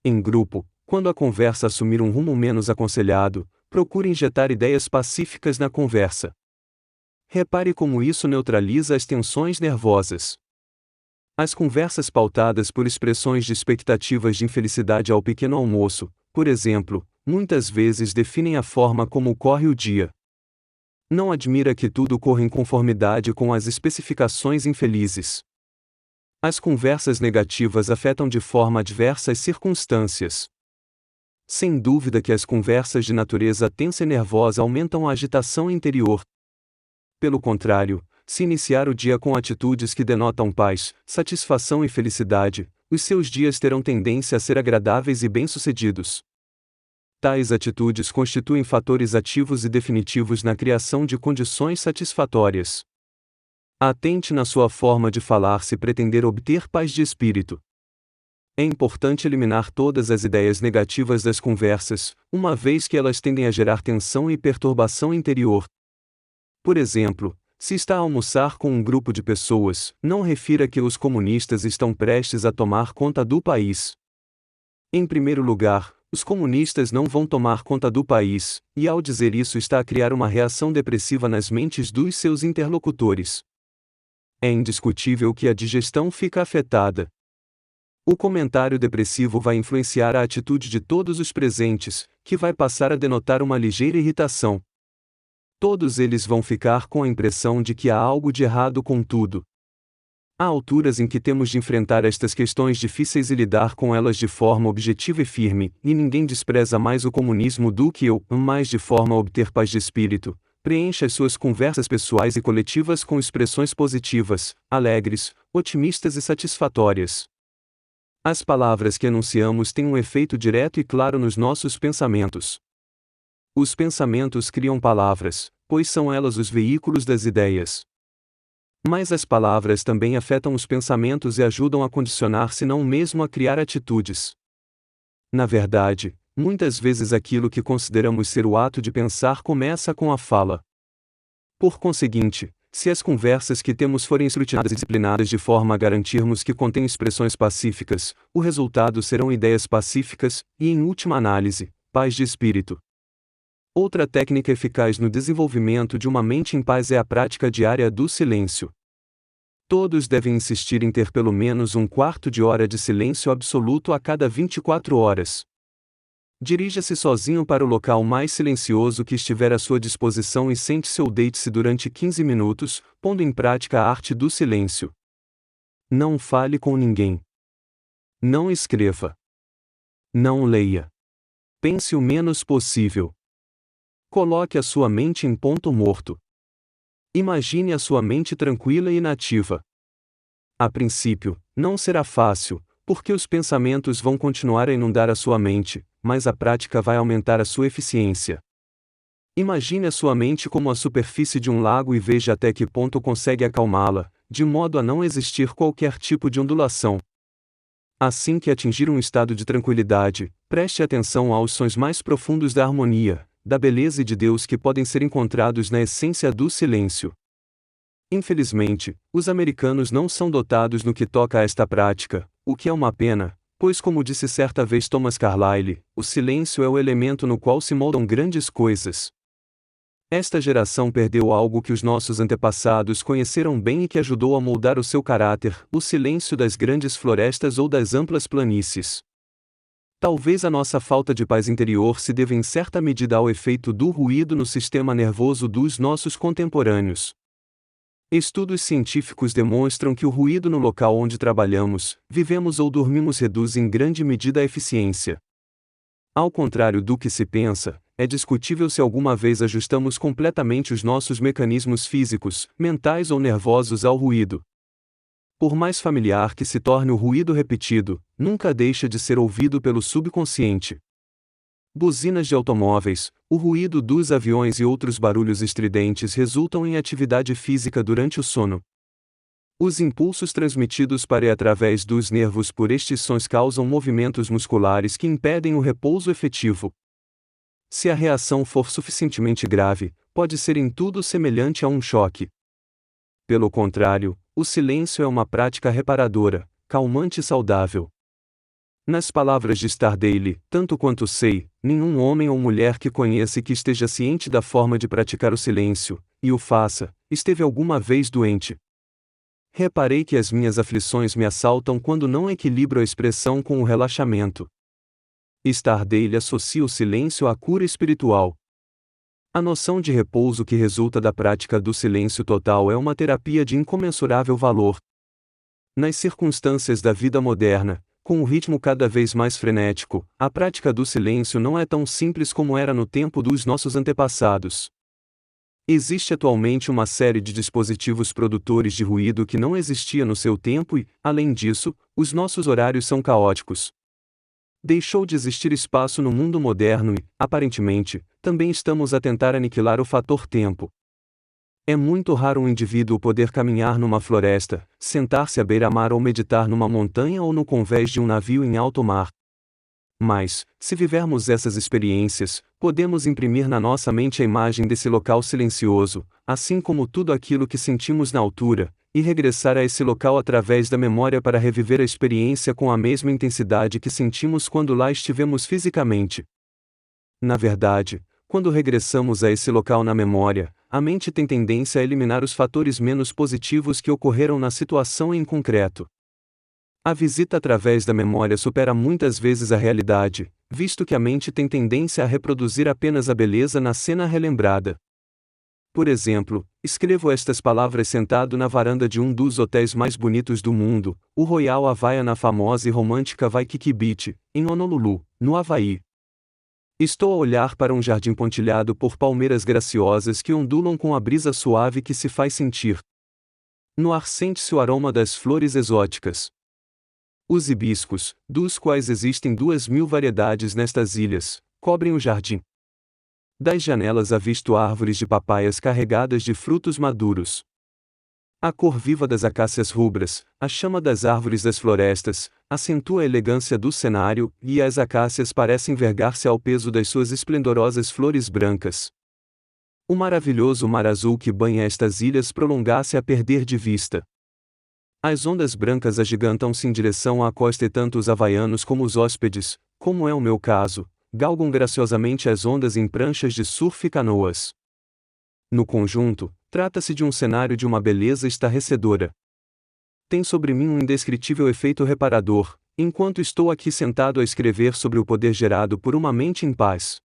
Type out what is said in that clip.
Em grupo, quando a conversa assumir um rumo menos aconselhado, procure injetar ideias pacíficas na conversa. Repare como isso neutraliza as tensões nervosas. As conversas pautadas por expressões de expectativas de infelicidade ao pequeno almoço, por exemplo, muitas vezes definem a forma como corre o dia. Não admira que tudo corra em conformidade com as especificações infelizes. As conversas negativas afetam de forma adversa as circunstâncias. Sem dúvida que as conversas de natureza tensa e nervosa aumentam a agitação interior. Pelo contrário, se iniciar o dia com atitudes que denotam paz, satisfação e felicidade, os seus dias terão tendência a ser agradáveis e bem-sucedidos. Tais atitudes constituem fatores ativos e definitivos na criação de condições satisfatórias. Atente na sua forma de falar se pretender obter paz de espírito. É importante eliminar todas as ideias negativas das conversas, uma vez que elas tendem a gerar tensão e perturbação interior. Por exemplo, se está a almoçar com um grupo de pessoas, não refira que os comunistas estão prestes a tomar conta do país. Em primeiro lugar, os comunistas não vão tomar conta do país, e ao dizer isso está a criar uma reação depressiva nas mentes dos seus interlocutores. É indiscutível que a digestão fica afetada. O comentário depressivo vai influenciar a atitude de todos os presentes, que vai passar a denotar uma ligeira irritação. Todos eles vão ficar com a impressão de que há algo de errado com tudo. Há alturas em que temos de enfrentar estas questões difíceis e lidar com elas de forma objetiva e firme, e ninguém despreza mais o comunismo do que eu, mas de forma a obter paz de espírito. Preencha as suas conversas pessoais e coletivas com expressões positivas, alegres, otimistas e satisfatórias. As palavras que anunciamos têm um efeito direto e claro nos nossos pensamentos. Os pensamentos criam palavras, pois são elas os veículos das ideias. Mas as palavras também afetam os pensamentos e ajudam a condicionar se não mesmo a criar atitudes. Na verdade, muitas vezes aquilo que consideramos ser o ato de pensar começa com a fala. Por conseguinte, se as conversas que temos forem escrutinadas e disciplinadas de forma a garantirmos que contêm expressões pacíficas, o resultado serão ideias pacíficas, e em última análise, paz de espírito. Outra técnica eficaz no desenvolvimento de uma mente em paz é a prática diária do silêncio. Todos devem insistir em ter pelo menos um quarto de hora de silêncio absoluto a cada 24 horas. Dirija-se sozinho para o local mais silencioso que estiver à sua disposição e sente-se ou deite-se durante 15 minutos, pondo em prática a arte do silêncio. Não fale com ninguém. Não escreva. Não leia. Pense o menos possível. Coloque a sua mente em ponto morto. Imagine a sua mente tranquila e inativa. A princípio, não será fácil, porque os pensamentos vão continuar a inundar a sua mente, mas a prática vai aumentar a sua eficiência. Imagine a sua mente como a superfície de um lago e veja até que ponto consegue acalmá-la, de modo a não existir qualquer tipo de ondulação. Assim que atingir um estado de tranquilidade, preste atenção aos sons mais profundos da harmonia, da beleza e de Deus que podem ser encontrados na essência do silêncio. Infelizmente, os americanos não são dotados no que toca a esta prática, o que é uma pena, pois como disse certa vez Thomas Carlyle, o silêncio é o elemento no qual se moldam grandes coisas. Esta geração perdeu algo que os nossos antepassados conheceram bem e que ajudou a moldar o seu caráter, o silêncio das grandes florestas ou das amplas planícies. Talvez a nossa falta de paz interior se deva em certa medida ao efeito do ruído no sistema nervoso dos nossos contemporâneos. Estudos científicos demonstram que o ruído no local onde trabalhamos, vivemos ou dormimos reduz em grande medida a eficiência. Ao contrário do que se pensa, é discutível se alguma vez ajustamos completamente os nossos mecanismos físicos, mentais ou nervosos ao ruído. Por mais familiar que se torne o ruído repetido, nunca deixa de ser ouvido pelo subconsciente. Buzinas de automóveis, o ruído dos aviões e outros barulhos estridentes resultam em atividade física durante o sono. Os impulsos transmitidos para e através dos nervos por estes sons causam movimentos musculares que impedem o repouso efetivo. Se a reação for suficientemente grave, pode ser em tudo semelhante a um choque. Pelo contrário, o silêncio é uma prática reparadora, calmante e saudável. Nas palavras de Stardale, tanto quanto sei, nenhum homem ou mulher que conheça e que esteja ciente da forma de praticar o silêncio, e o faça, esteve alguma vez doente. Reparei que as minhas aflições me assaltam quando não equilibro a expressão com o relaxamento. Stardale associa o silêncio à cura espiritual. A noção de repouso que resulta da prática do silêncio total é uma terapia de incomensurável valor. Nas circunstâncias da vida moderna, com o ritmo cada vez mais frenético, a prática do silêncio não é tão simples como era no tempo dos nossos antepassados. Existe atualmente uma série de dispositivos produtores de ruído que não existia no seu tempo e, além disso, os nossos horários são caóticos. Deixou de existir espaço no mundo moderno e, aparentemente, também estamos a tentar aniquilar o fator tempo. É muito raro um indivíduo poder caminhar numa floresta, sentar-se à beira-mar ou meditar numa montanha ou no convés de um navio em alto mar. Mas, se vivermos essas experiências, podemos imprimir na nossa mente a imagem desse local silencioso, assim como tudo aquilo que sentimos na altura, e regressar a esse local através da memória para reviver a experiência com a mesma intensidade que sentimos quando lá estivemos fisicamente. Na verdade, quando regressamos a esse local na memória, a mente tem tendência a eliminar os fatores menos positivos que ocorreram na situação em concreto. A visita através da memória supera muitas vezes a realidade, visto que a mente tem tendência a reproduzir apenas a beleza na cena relembrada. Por exemplo, escrevo estas palavras sentado na varanda de um dos hotéis mais bonitos do mundo, o Royal Havaia, na famosa e romântica Waikiki Beach, em Honolulu, no Havaí. Estou a olhar para um jardim pontilhado por palmeiras graciosas que ondulam com a brisa suave que se faz sentir. No ar sente-se o aroma das flores exóticas. Os hibiscos, dos quais existem 2.000 variedades nestas ilhas, cobrem o jardim. Das janelas avisto árvores de papaias carregadas de frutos maduros. A cor viva das acácias rubras, a chama das árvores das florestas, acentua a elegância do cenário, e as acácias parecem vergar-se ao peso das suas esplendorosas flores brancas. O maravilhoso mar azul que banha estas ilhas prolonga-se a perder de vista. As ondas brancas agigantam-se em direção à costa e tanto os havaianos como os hóspedes, como é o meu caso, galgam graciosamente as ondas em pranchas de surf e canoas. No conjunto, trata-se de um cenário de uma beleza estarrecedora. Tem sobre mim um indescritível efeito reparador, enquanto estou aqui sentado a escrever sobre o poder gerado por uma mente em paz.